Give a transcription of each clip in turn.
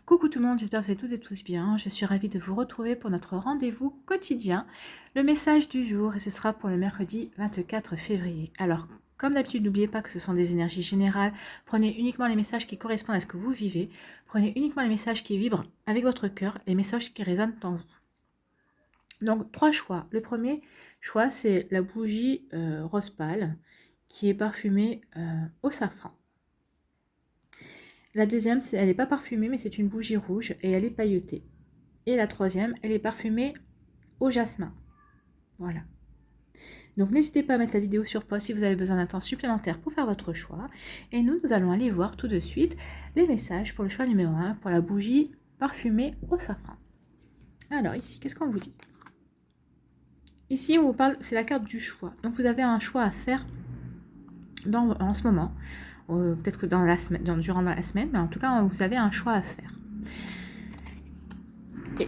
Coucou tout le monde, j'espère que vous allez toutes et tous bien. Je suis ravie de vous retrouver pour notre rendez-vous quotidien. Le message du jour, et ce sera pour le mercredi 24 février. Alors, comme d'habitude, n'oubliez pas que ce sont des énergies générales. Prenez uniquement les messages qui correspondent à ce que vous vivez. Prenez uniquement les messages qui vibrent avec votre cœur, les messages qui résonnent en vous. Donc, 3 choix. Le premier choix, c'est la bougie rose pâle qui est parfumée au safran. La deuxième, elle n'est pas parfumée, mais c'est une bougie rouge et elle est pailletée. Et la troisième, elle est parfumée au jasmin. Voilà. Donc n'hésitez pas à mettre la vidéo sur pause si vous avez besoin d'un temps supplémentaire pour faire votre choix. Et nous allons aller voir tout de suite les messages pour le choix numéro 1, pour la bougie parfumée au safran. Alors ici, qu'est-ce qu'on vous dit? Ici, on vous parle, c'est la carte du choix. Donc vous avez un choix à faire en ce moment. Peut-être que dans la semaine, durant la semaine, mais en tout cas, vous avez un choix à faire.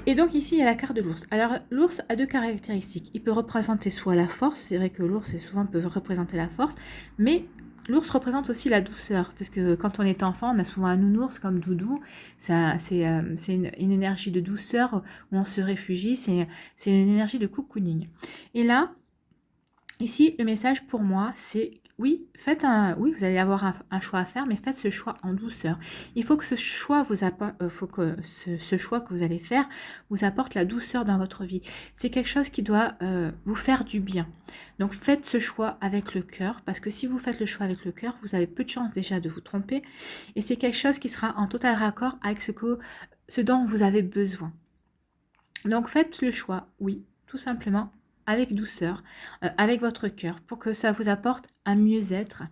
Et donc ici, il y a la carte de l'ours. Alors, l'ours a deux caractéristiques. Il peut représenter soit la force, c'est vrai que l'ours souvent peut représenter la force, mais l'ours représente aussi la douceur, parce que quand on est enfant, on a souvent un nounours comme doudou. C'est une énergie de douceur où on se réfugie, c'est une énergie de cocooning. Et là, ici, le message pour moi, c'est oui, vous allez avoir un choix à faire, mais faites ce choix en douceur. Il faut que ce choix ce choix que vous allez faire vous apporte la douceur dans votre vie. C'est quelque chose qui doit vous faire du bien. Donc faites ce choix avec le cœur, parce que si vous faites le choix avec le cœur, vous avez peu de chances déjà de vous tromper, et c'est quelque chose qui sera en total raccord avec ce dont vous avez besoin. Donc faites le choix, oui, tout simplement, avec douceur, avec votre cœur, pour que ça vous apporte un mieux-être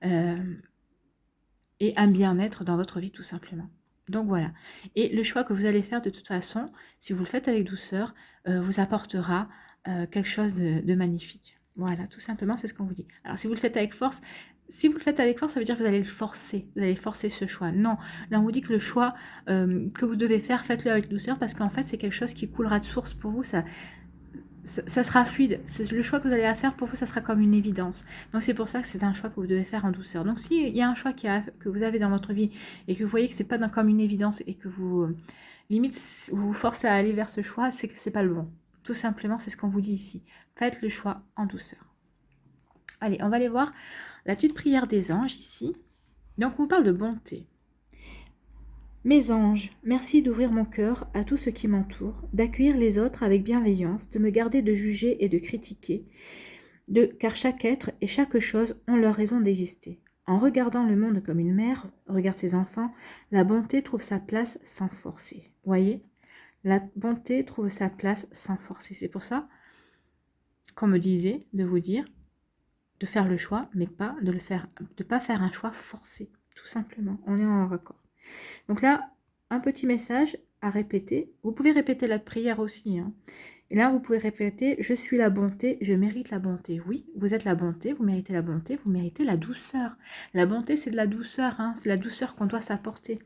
et un bien-être dans votre vie, tout simplement. Donc voilà. Et le choix que vous allez faire, de toute façon, si vous le faites avec douceur, vous apportera quelque chose de magnifique. Voilà, tout simplement, c'est ce qu'on vous dit. Alors, si vous le faites avec force, ça veut dire que vous allez le forcer. Vous allez forcer ce choix. Non, là, on vous dit que le choix que vous devez faire, faites-le avec douceur, parce qu'en fait, c'est quelque chose qui coulera de source pour vous. Ça sera fluide. Le choix que vous allez faire pour vous, ça sera comme une évidence. Donc c'est pour ça que c'est un choix que vous devez faire en douceur. Donc s'il y a un choix que vous avez dans votre vie et que vous voyez que c'est pas comme une évidence et que vous limite vous forcez à aller vers ce choix, c'est que c'est pas le bon. Tout simplement, c'est ce qu'on vous dit ici. Faites le choix en douceur. Allez, on va aller voir la petite prière des anges ici. Donc on vous parle de bonté. Mes anges, merci d'ouvrir mon cœur à tout ce qui m'entoure, d'accueillir les autres avec bienveillance, de me garder de juger et de critiquer, car chaque être et chaque chose ont leur raison d'exister. En regardant le monde comme une mère regarde ses enfants, la bonté trouve sa place sans forcer. Voyez, la bonté trouve sa place sans forcer. C'est pour ça qu'on me disait de vous dire de faire le choix, mais pas de pas faire un choix forcé, tout simplement. On est en raccord. Donc là, un petit message à répéter. Vous pouvez répéter la prière aussi. Hein. Et là, vous pouvez répéter « Je suis la bonté, je mérite la bonté ». Oui, vous êtes la bonté, vous méritez la bonté, vous méritez la douceur. La bonté, c'est de la douceur. Hein. C'est la douceur qu'on doit s'apporter.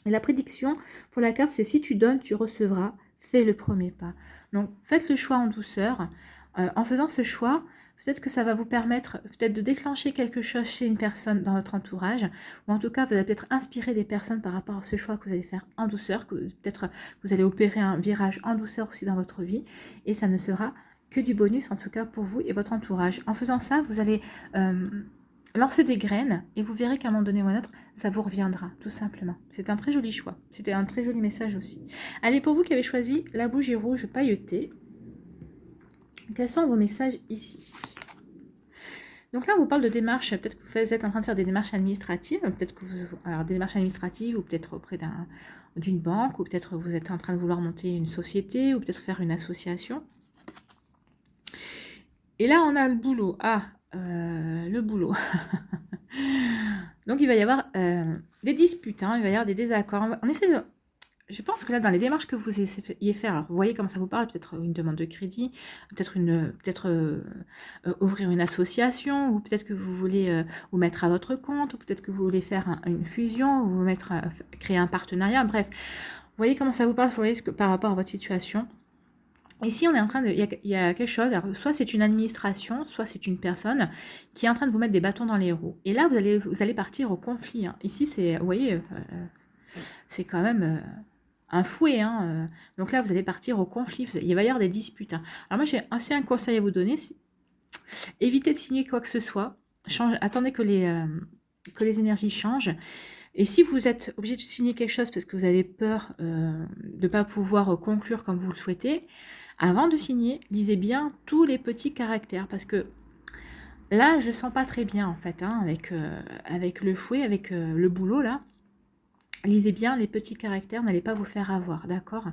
Et la prédiction pour la carte, c'est « Si tu donnes, tu recevras. Fais le premier pas ». Donc, faites le choix en douceur. En faisant ce choix, peut-être que ça va vous permettre peut-être de déclencher quelque chose chez une personne dans votre entourage, ou en tout cas, vous allez peut-être inspirer des personnes par rapport à ce choix que vous allez faire en douceur, que peut-être vous allez opérer un virage en douceur aussi dans votre vie, et ça ne sera que du bonus, en tout cas pour vous et votre entourage. En faisant ça, vous allez lancer des graines, et vous verrez qu'à un moment donné ou à un autre, ça vous reviendra, tout simplement. C'est un très joli choix. C'était un très joli message aussi. Allez, pour vous qui avez choisi la bougie rouge pailletée, quels sont vos messages ici? Donc là, on vous parle de démarches. Peut-être que vous êtes en train de faire des démarches administratives. Peut-être que alors des démarches administratives, ou peut-être auprès d'une banque, ou peut-être vous êtes en train de vouloir monter une société, ou peut-être faire une association. Et là, on a le boulot. Le boulot. Donc, il va y avoir des disputes. Hein, il va y avoir des désaccords. On essaie de... Je pense que là, dans les démarches que vous essayez faire, alors vous voyez comment ça vous parle, peut-être une demande de crédit, peut-être ouvrir une association, ou peut-être que vous voulez vous mettre à votre compte, ou peut-être que vous voulez faire une fusion, ou créer un partenariat, bref. Vous voyez comment ça vous parle, vous voyez par rapport à votre situation. Ici, on est en train de, il y a quelque chose, alors, soit c'est une administration, soit c'est une personne qui est en train de vous mettre des bâtons dans les roues. Et là, vous allez partir au conflit. Hein. Ici, c'est, vous voyez... c'est quand même un fouet. Hein. Donc là, vous allez partir au conflit, il va y avoir des disputes. Hein. Alors moi, j'ai aussi un conseil à vous donner, évitez de signer quoi que ce soit, attendez que les énergies changent. Et si vous êtes obligé de signer quelque chose parce que vous avez peur de ne pas pouvoir conclure comme vous le souhaitez, avant de signer, lisez bien tous les petits caractères parce que là, je ne le sens pas très bien en fait, hein, avec le fouet, avec le boulot là. Lisez bien les petits caractères, n'allez pas vous faire avoir, d'accord?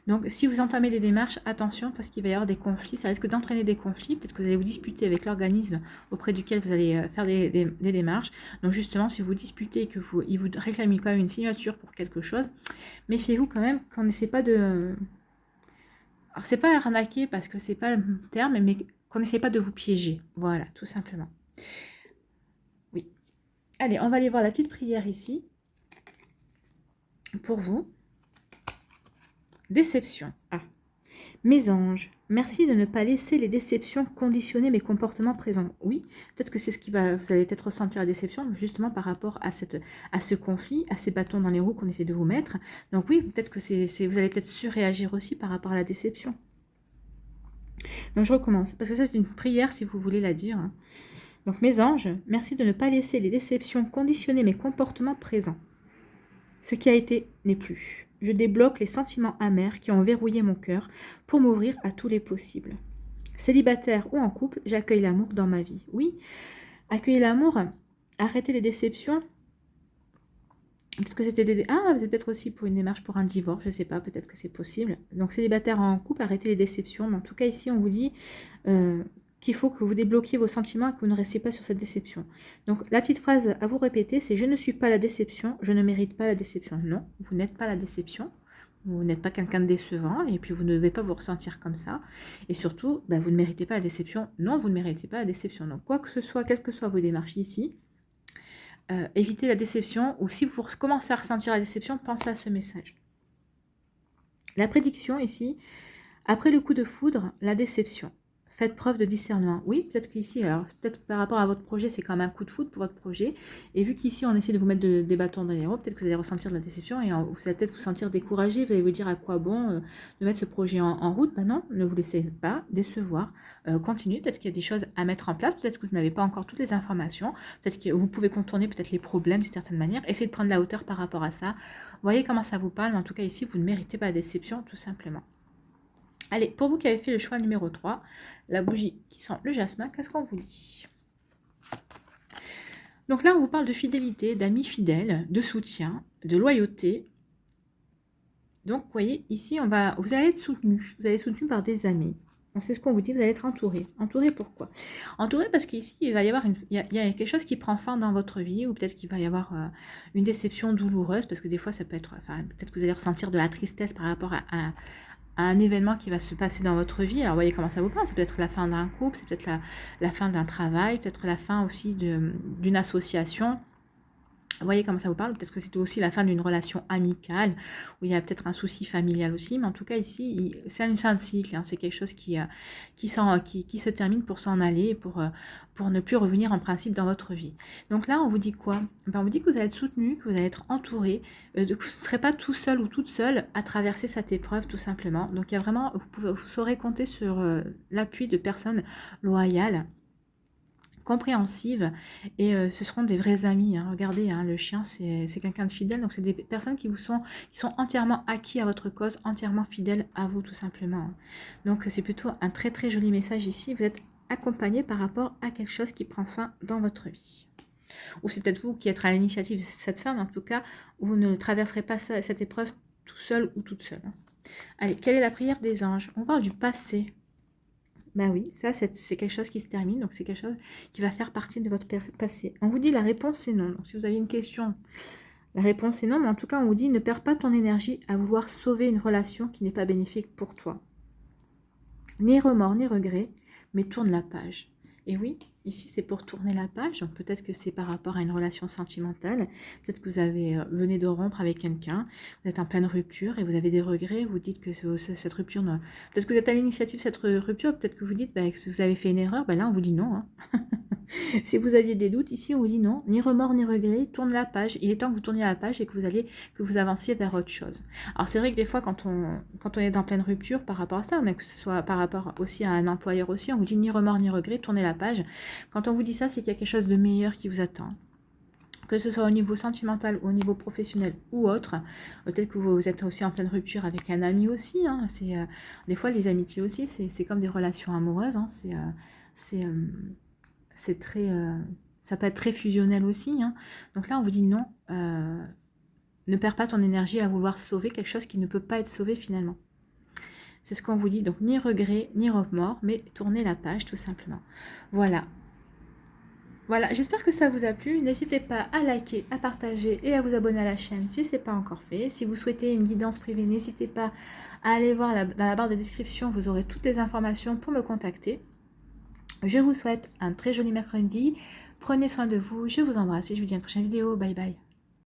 Donc, si vous entamez des démarches, attention, parce qu'il va y avoir des conflits, ça risque d'entraîner des conflits, peut-être que vous allez vous disputer avec l'organisme auprès duquel vous allez faire des démarches. Donc, justement, si vous disputez et que il vous réclame quand même une signature pour quelque chose, méfiez-vous quand même qu'on n'essaie pas de... Alors, c'est pas arnaquer, parce que c'est pas le terme, mais qu'on n'essaie pas de vous piéger. Voilà, tout simplement. Oui. Allez, on va aller voir la petite prière ici. Pour vous, déception. Ah. Mes anges, merci de ne pas laisser les déceptions conditionner mes comportements présents. Oui, peut-être que c'est ce qui va, vous allez peut-être ressentir la déception, justement par rapport à ce conflit, à ces bâtons dans les roues qu'on essaie de vous mettre. Donc oui, peut-être que vous allez peut-être surréagir aussi par rapport à la déception. Donc je recommence, parce que ça c'est une prière si vous voulez la dire. Hein. Donc mes anges, merci de ne pas laisser les déceptions conditionner mes comportements présents. Ce qui a été n'est plus. Je débloque les sentiments amers qui ont verrouillé mon cœur pour m'ouvrir à tous les possibles. Célibataire ou en couple, j'accueille l'amour dans ma vie. Oui, accueillir l'amour, arrêter les déceptions. Peut-être que c'était c'est peut-être aussi pour une démarche pour un divorce, je ne sais pas, peut-être que c'est possible. Donc célibataire ou en couple, arrêtez les déceptions. Mais en tout cas, ici, on vous dit qu'il faut que vous débloquiez vos sentiments et que vous ne restiez pas sur cette déception. Donc la petite phrase à vous répéter, c'est « Je ne suis pas la déception, je ne mérite pas la déception ». Non, vous n'êtes pas la déception, vous n'êtes pas quelqu'un de décevant et puis vous ne devez pas vous ressentir comme ça. Et surtout, vous ne méritez pas la déception. Non, vous ne méritez pas la déception. Donc quoi que ce soit, quelles que soient vos démarches ici, évitez la déception ou si vous commencez à ressentir la déception, pensez à ce message. La prédiction ici, après le coup de foudre, la déception. Faites preuve de discernement. Oui, peut-être qu'ici, alors peut-être par rapport à votre projet, c'est quand même un coup de foudre pour votre projet. Et vu qu'ici, on essaie de vous mettre des bâtons dans les roues, peut-être que vous allez ressentir de la déception et vous allez peut-être vous sentir découragé. Vous allez vous dire à quoi bon de mettre ce projet en route. Ben non, ne vous laissez pas décevoir. Continuez. Peut-être qu'il y a des choses à mettre en place. Peut-être que vous n'avez pas encore toutes les informations. Peut-être que vous pouvez contourner peut-être les problèmes d'une certaine manière. Essayez de prendre la hauteur par rapport à ça. Voyez comment ça vous parle. En tout cas, ici, vous ne méritez pas la déception, tout simplement. Allez, pour vous qui avez fait le choix numéro 3, la bougie qui sent le jasmin, qu'est-ce qu'on vous dit? Donc là, on vous parle de fidélité, d'amis fidèles, de soutien, de loyauté. Donc, vous voyez, ici, vous allez être soutenu. Vous allez être soutenu par des amis. C'est ce qu'on vous dit, vous allez être entouré. Entouré pourquoi? Entouré parce qu'ici, il va y avoir il y a quelque chose qui prend fin dans votre vie, ou peut-être qu'il va y avoir une déception douloureuse, parce que des fois, ça peut être, peut-être que vous allez ressentir de la tristesse par rapport à un événement qui va se passer dans votre vie. Alors, voyez comment ça vous parle. C'est peut-être la fin d'un couple, c'est peut-être la fin d'un travail, peut-être la fin aussi d'une association. Voyez comment ça vous parle. Peut-être que c'était aussi la fin d'une relation amicale, où il y a peut-être un souci familial aussi. Mais en tout cas, ici, c'est une fin de cycle. Hein. C'est quelque chose qui se termine pour s'en aller, pour ne plus revenir en principe dans votre vie. Donc là, on vous dit quoi? On vous dit que vous allez être soutenu, que vous allez être entouré, que vous ne serez pas tout seul ou toute seule à traverser cette épreuve, tout simplement. Donc il y a vraiment, vous saurez compter sur l'appui de personnes loyales, compréhensives, et ce seront des vrais amis. Hein. Regardez, hein, le chien, c'est quelqu'un de fidèle, donc c'est des personnes qui sont entièrement acquis à votre cause, entièrement fidèles à vous, tout simplement. Hein. Donc c'est plutôt un très très joli message ici. Vous êtes accompagné par rapport à quelque chose qui prend fin dans votre vie. Ou c'est peut-être vous qui êtes à l'initiative de cette femme, en tout cas, où vous ne traverserez pas cette épreuve tout seul ou toute seule. Hein. Allez, quelle est la prière des anges? On parle du passé. Ben oui, ça c'est quelque chose qui se termine, donc c'est quelque chose qui va faire partie de votre passé. On vous dit la réponse est non. Donc si vous avez une question, la réponse est non, mais en tout cas on vous dit ne perds pas ton énergie à vouloir sauver une relation qui n'est pas bénéfique pour toi. Ni remords, ni regrets, mais tourne la page. Et oui, ici c'est pour tourner la page, donc peut-être que c'est par rapport à une relation sentimentale, peut-être que vous venez de rompre avec quelqu'un, vous êtes en pleine rupture et vous avez des regrets, vous dites que cette rupture, peut-être que vous êtes à l'initiative de cette rupture, peut-être que vous dites que vous avez fait une erreur, là on vous dit non. Hein. Si vous aviez des doutes, ici on vous dit non, ni remords ni regrets, tourne la page. Il est temps que vous tourniez la page et que vous avanciez vers autre chose. Alors c'est vrai que des fois quand on est dans pleine rupture par rapport à ça, mais que ce soit par rapport aussi à un employeur aussi, on vous dit ni remords ni regrets, tournez la page. Quand on vous dit ça, c'est qu'il y a quelque chose de meilleur qui vous attend. Que ce soit au niveau sentimental ou au niveau professionnel ou autre. Peut-être que vous êtes aussi en pleine rupture avec un ami aussi. Hein. Des fois, les amitiés aussi, c'est comme des relations amoureuses. Hein. C'est très... ça peut être très fusionnel aussi. Hein. Donc là, on vous dit non. Ne perds pas ton énergie à vouloir sauver quelque chose qui ne peut pas être sauvé finalement. C'est ce qu'on vous dit. Donc, ni regret, ni remords, mais tournez la page tout simplement. Voilà. Voilà, j'espère que ça vous a plu. N'hésitez pas à liker, à partager et à vous abonner à la chaîne si ce n'est pas encore fait. Si vous souhaitez une guidance privée, n'hésitez pas à aller voir dans la barre de description. Vous aurez toutes les informations pour me contacter. Je vous souhaite un très joli mercredi. Prenez soin de vous. Je vous embrasse et je vous dis à une prochaine vidéo. Bye bye.